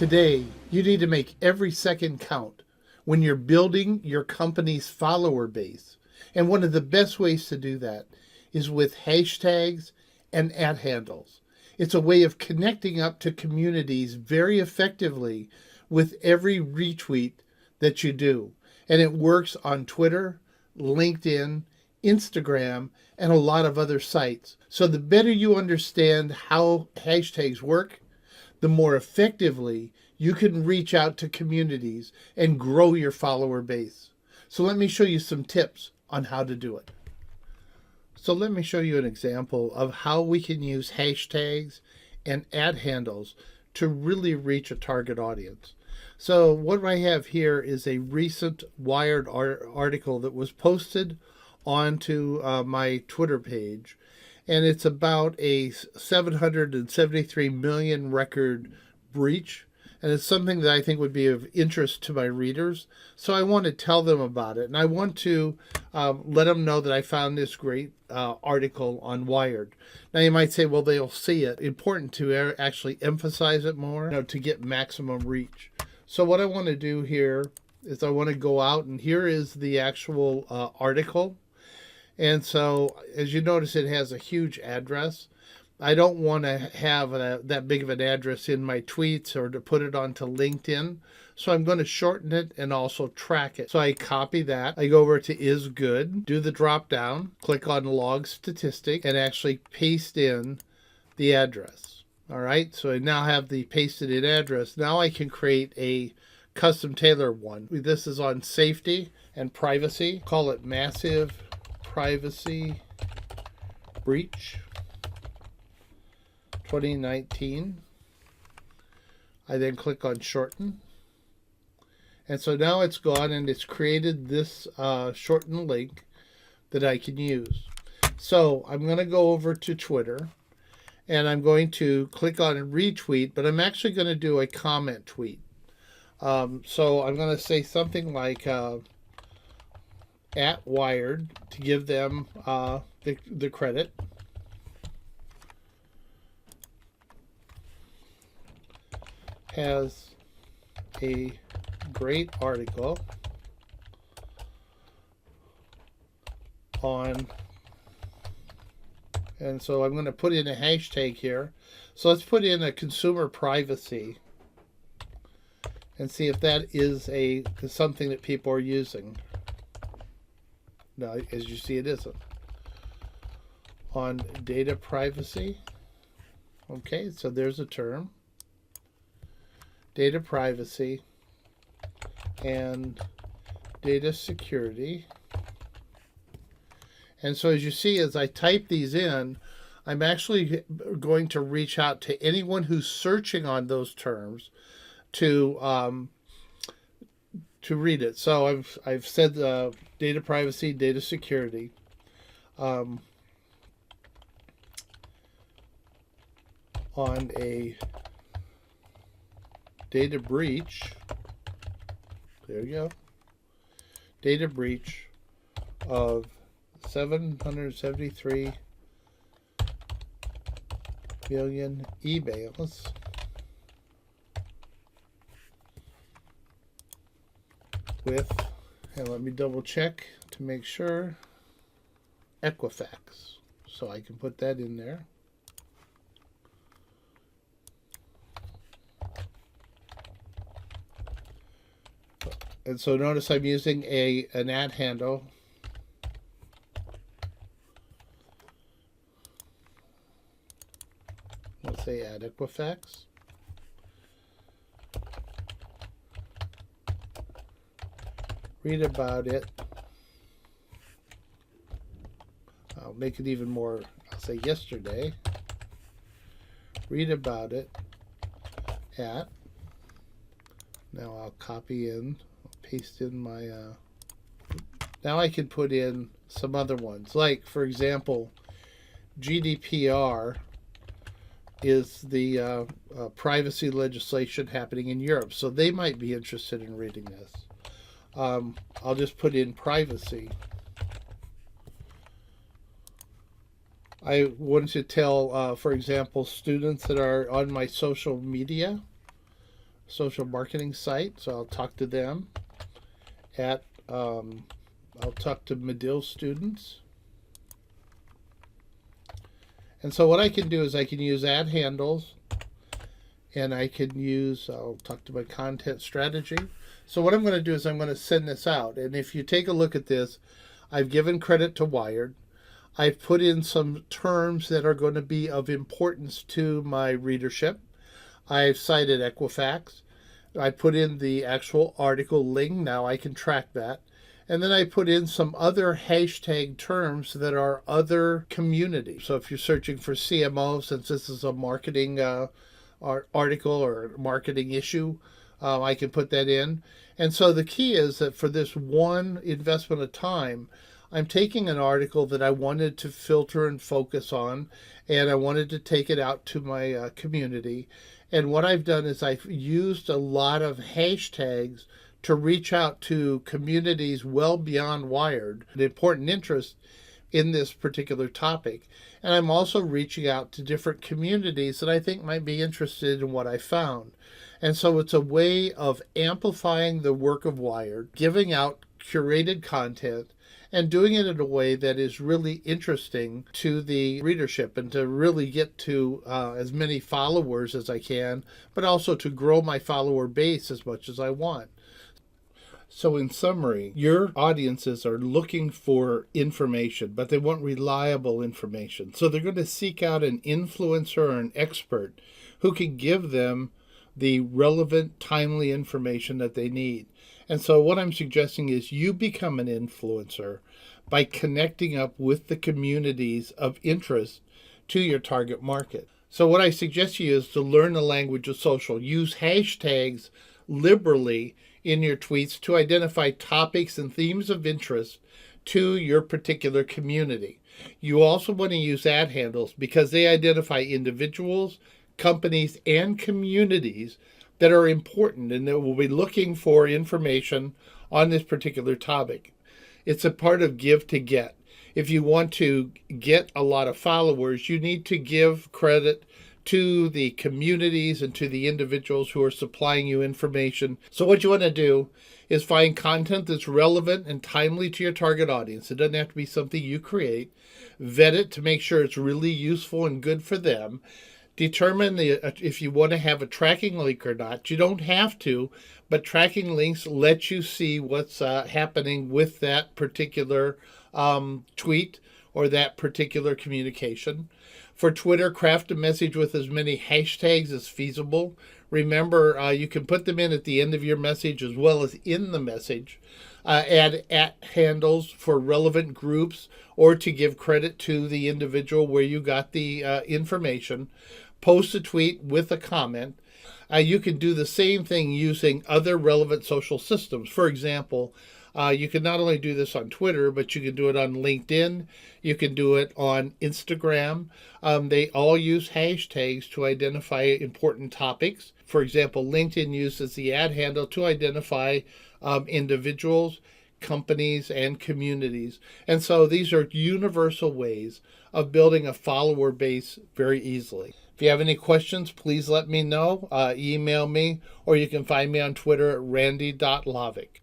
Today, you need to make every second count when you're building your company's follower base. And one of the best ways to do that is with hashtags and ad handles. It's a way of connecting up to communities very effectively with every retweet that you do. And it works on Twitter, LinkedIn, Instagram, and a lot of other sites. So the better you understand how hashtags work, the more effectively you can reach out to communities and grow your follower base. So let me show you some tips on how to do it. So let me show you an example of how we can use hashtags and ad handles to really reach a target audience. So what I have here is a recent Wired article that was posted onto my Twitter page, and it's about a 773 million record breach, and it's something that I think would be of interest to my readers. So I want to tell them about it, and I want to let them know that I found this great article on Wired. Now you might say, well, they'll see it. Important to actually emphasize it more, to get maximum reach. So what I want to do here is I want to go out, and here is the actual article. And so, as you notice, it has a huge address. I don't want to have that big of an address in my tweets or to put it onto LinkedIn. So I'm going to shorten it and also track it. So I copy that. I go over to is good, do the drop down, click on log statistic, and actually paste in the address. All right, so I now have the pasted in address. Now I can create a custom tailored one. This is on safety and privacy. Call it massive privacy breach 2019. I then click on shorten. And so now it's gone and it's created this shortened link that I can use. So I'm going to go over to Twitter and I'm going to click on retweet, but I'm actually going to do a comment tweet. So I'm going to say something like at Wired to give them the credit. Has a great article on, and so I'm going to put in a hashtag here. So let's put in a consumer privacy and see if that is something that people are using. No, as you see, it isn't. On data privacy. Okay, so there's a term. Data privacy and data security. And so as you see, as I type these in, I'm actually going to reach out to anyone who's searching on those terms to read it. So I've said data privacy, data security. On a data breach, there you go, data breach of 773 million emails with, and let me double check to make sure, Equifax. So I can put that in there. And so notice I'm using an ad handle. Let's say add Equifax. Read about it. I'll make it even more, I'll say yesterday. Read about it at, now I'll copy in, paste in my, now I can put in some other ones. Like, for example, GDPR is the privacy legislation happening in Europe. So they might be interested in reading this. I'll just put in privacy. I want to tell, for example, students that are on my social media. social marketing site, so I'll talk to them. I'll talk to Medill students. And so what I can do is I can use ad handles, and I'll talk to my content strategy. So what I'm going to do is I'm going to send this out. And if you take a look at this, I've given credit to Wired. I've put in some terms that are going to be of importance to my readership. I've cited Equifax. I put in the actual article link. Now I can track that. And then I put in some other hashtag terms that are other communities. So if you're searching for CMO, since this is a marketing article or marketing issue, I can put that in. And so the key is that for this one investment of time, I'm taking an article that I wanted to filter and focus on, and I wanted to take it out to my community. And what I've done is I've used a lot of hashtags to reach out to communities well beyond Wired, an important interest in this particular topic. And I'm also reaching out to different communities that I think might be interested in what I found. And so it's a way of amplifying the work of Wired, giving out curated content, and doing it in a way that is really interesting to the readership and to really get to as many followers as I can, but also to grow my follower base as much as I want. So in summary, your audiences are looking for information, but they want reliable information. So they're going to seek out an influencer or an expert who can give them the relevant, timely information that they need. And so what I'm suggesting is you become an influencer by connecting up with the communities of interest to your target market. So what I suggest to you is to learn the language of social. Use hashtags liberally in your tweets to identify topics and themes of interest to your particular community. You also want to use ad handles because they identify individuals, companies, and communities that are important and that will be looking for information on this particular topic. It's a part of give to get. If you want to get a lot of followers, you need to give credit to the communities and to the individuals who are supplying you information. So what you want to do is find content that's relevant and timely to your target audience. It doesn't have to be something you create. Vet it to make sure it's really useful and good for them. Determine if you want to have a tracking link or not. You don't have to, but tracking links let you see what's happening with that particular tweet or that particular communication. For Twitter, craft a message with as many hashtags as feasible. Remember, you can put them in at the end of your message as well as in the message. Add handles for relevant groups or to give credit to the individual where you got the information. Post a tweet with a comment. You can do the same thing using other relevant social systems. For example, you can not only do this on Twitter, but you can do it on LinkedIn. You can do it on Instagram. They all use hashtags to identify important topics. For example, LinkedIn uses the ad handle to identify individuals, companies, and communities. And so these are universal ways of building a follower base very easily. If you have any questions, please let me know. Email me, or you can find me on Twitter at randy.lavick.